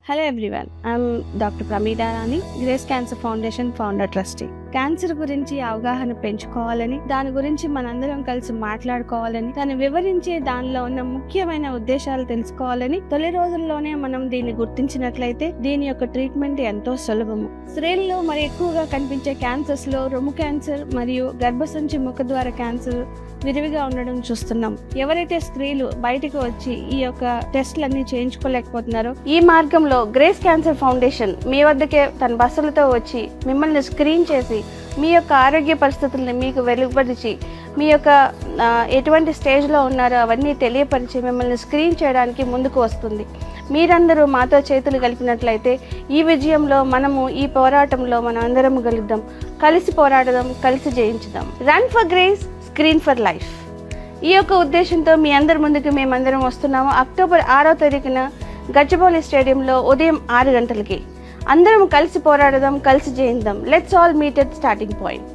Hello everyone, I'm Dr. Pramida Rani, grace cancer foundation founder trustee. Cancer గురించి అవగాహన పెంచుకోవాలని, దాని గురించి మనందరం కలిసి మాట్లాడుకోవాలని, దాన్ని వివరించే దానిలో ఉన్న ముఖ్యమైన ఉద్దేశాలు తెలుసుకోవాలని తొలి రోజుల్లోనే మనం దీన్ని గుర్తించినట్లయితే దీని యొక్క ట్రీట్మెంట్ ఎంతో సులభము. స్త్రీల్లో మరి ఎక్కువగా కనిపించే క్యాన్సర్స్ లో రొమ్ము క్యాన్సర్ మరియు గర్భసంచి ముఖద్వార క్యాన్సర్ విరివిగా ఉండడం చూస్తున్నాం. ఎవరైతే స్త్రీలు బయటకు వచ్చి ఈ యొక్క టెస్ట్లన్నీ చేయించుకోలేకపోతున్నారో, ఈ మార్గంలో గ్రేస్ క్యాన్సర్ ఫౌండేషన్ మీ వద్దకే తన బస్సులతో వచ్చి మిమ్మల్ని స్క్రీన్ చేసి మీ యొక్క ఆరోగ్య పరిస్థితుల్ని మీకు వెలువరిచి మీ యొక్క ఎటువంటి స్టేజ్లో ఉన్నారో అవన్నీ తెలియపరిచి మిమ్మల్ని స్క్రీన్ చేయడానికి ముందుకు వస్తుంది. మీరందరూ మాతో చేతులు కలిపినట్లయితే ఈ విజయంలో మనము, ఈ పోరాటంలో మనం అందరం కలుద్దాం. కలిసి పోరాడదాం, కలిసి జయించుదాం. Run for grace, screen for life. ఈ యొక్క ఉద్దేశంతో మీ అందరి ముందుకు మేమందరం వస్తున్నాము. అక్టోబర్ 6వ తారీఖున గచ్చిబౌలి స్టేడియంలో ఉదయం 6 గంటలకి అందరం కలిసి పోరాడదాం, కలిసి జయిద్దాం. Let's all meet at starting point.